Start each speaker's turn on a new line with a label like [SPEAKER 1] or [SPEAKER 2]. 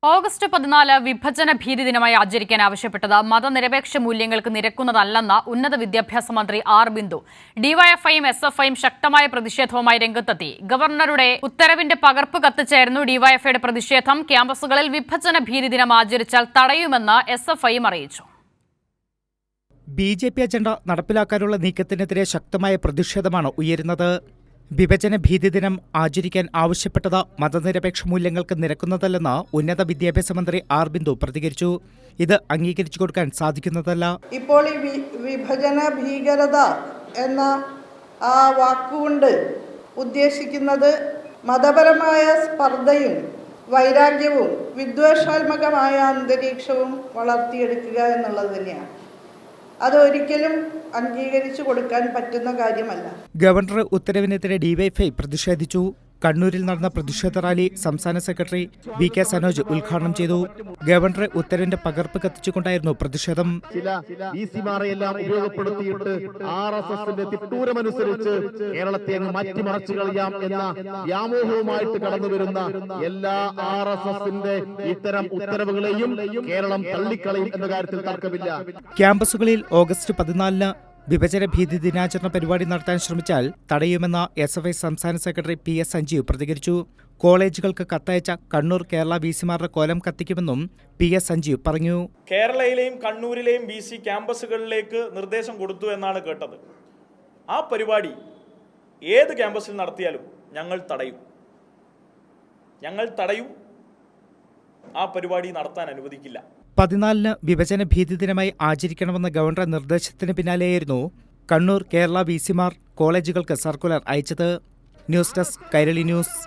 [SPEAKER 1] August 14 വിഭജന ഭീതി ദിനമായി ആചരിക്കാൻ ആവശ്യപ്പെട്ടത് മതനിരപേക്ഷ മൂല്യങ്ങൾക്ക് നിരക്കുന്നതല്ലെന്ന് ഉന്നത വിദ്യാഭ്യാസ മന്ത്രി ആർ ബിന്ദു. ഡിവൈഎഫ്ഐയും എസ്എഫ്ഐയും ശക്തമായ പ്രതിഷേധവുമായി രംഗത്തെത്തി. ഗവർണറുടെ ഉത്തരവിന്റെ പകർപ്പ് കത്തിച്ചായിരുന്നു ഡിവൈഎഫ്ഐയുടെ പ്രതിഷേധം. ക്യാമ്പസുകളിൽ വിഭജന ഭീതി ദിനം ആചരിച്ചാൽ തടയുമെന്ന് എസ്എഫ്ഐയും അറിയിച്ചു.
[SPEAKER 2] ബിജെപി അജണ്ട നടപ്പിലാക്കാനുള്ള നീക്കത്തിനെതിരെ ശക്തമായ പ്രതിഷേധമാണ് ഉയരുന്നത്. വിഭജന ഭീതി ദിനം ആചരിക്കാൻ ആവശ്യപ്പെട്ടത് മതനിരപേക്ഷ മൂല്യങ്ങൾക്ക് നിരക്കുന്നതല്ലെന്ന് ഉന്നത വിദ്യാഭ്യാസ മന്ത്രി ആർ ബിന്ദു പ്രതികരിച്ചു. ഇത് അംഗീകരിച്ചു കൊടുക്കാൻ സാധിക്കുന്നതല്ല.
[SPEAKER 3] ഇപ്പോൾ ഈ വിഭജന ഭീകരത എന്ന ആ വാക്കുകൊണ്ട് ഉദ്ദേശിക്കുന്നത് മതപരമായ സ്പർദ്ധയും വൈരാഗ്യവും വിദ്വേഷാത്മകമായ അന്തരീക്ഷവും വളർത്തിയെടുക്കുക എന്നുള്ളത് തന്നെയാണ്. അതൊരിക്കലും അംഗീകരിച്ചു കൊടുക്കാൻ പറ്റുന്ന കാര്യമല്ല.
[SPEAKER 2] ഗവർണർ ഉത്തരവിനെതിരെ ഡിവൈഎഫ്ഐ പ്രതിഷേധിച്ചു. കണ്ണൂരിൽ നടന്ന പ്രതിഷേധ റാലി സംസ്ഥാന സെക്രട്ടറി വി കെ സനോജ് ഉദ്ഘാടനം ചെയ്തു. ഗവർണറെ ഉത്തരവിന്റെ പകർപ്പ് കത്തിച്ചുകൊണ്ടായിരുന്നു പ്രതിഷേധം.
[SPEAKER 4] ചില വിസിമാരെയെല്ലാം ഉപയോഗപ്പെടുത്തിയിട്ട് ആർഎസ്എസിന്റെ തിട്ടൂരമനുസരിച്ച് കേരളത്തെ അങ്ങ് മാറ്റിമറിച്ചു കളയാം എന്ന വ്യാമോഹവുമായിട്ട് കടന്നുവരുന്ന എല്ലാ ആർഎസ്എസിന്റെ ഇത്തരം ഉത്തരവുകളെയും കേരളം തള്ളിക്കളയും എന്ന കാര്യത്തിൽ തർക്കമില്ല.
[SPEAKER 2] ക്യാമ്പസുകളിൽ ഓഗസ്റ്റ് 14 വിഭജന ഭീതി ദിനാചരണ പരിപാടി നടത്താൻ ശ്രമിച്ചാൽ തടയുമെന്ന് എസ്എഫ്ഐ സംസ്ഥാന സെക്രട്ടറി പി എസ് സഞ്ജീവ് പ്രതികരിച്ചു. കോളേജുകൾക്ക് കത്തയച്ച കണ്ണൂർ കേരള വിസിമാരുടെ കോലം കത്തിക്കുമെന്നും പി എസ് സഞ്ജീവ് പറഞ്ഞു.
[SPEAKER 5] കേരളയിലെയും കണ്ണൂരിലെയും ബിസി ക്യാമ്പസുകളിലേക്ക് നിർദ്ദേശം കൊടുത്തു എന്നാണ് കേട്ടത്. ആ പരിപാടി ഏത് ക്യാമ്പസിൽ നടത്തിയാലും ഞങ്ങൾ തടയും. ആ പരിപാടി നടത്താൻ അനുവദിക്കില്ല.
[SPEAKER 2] 14 വിഭജന ഭീതി ദിനമായി ആചരിക്കണമെന്ന ഗവർണറുടെ നിർദ്ദേശത്തിന് പിന്നാലെയായിരുന്നു കണ്ണൂർ കേരള വിസിമാർ കോളേജുകൾക്ക് സർക്കുലർ അയച്ചത്. News desk Kairali news.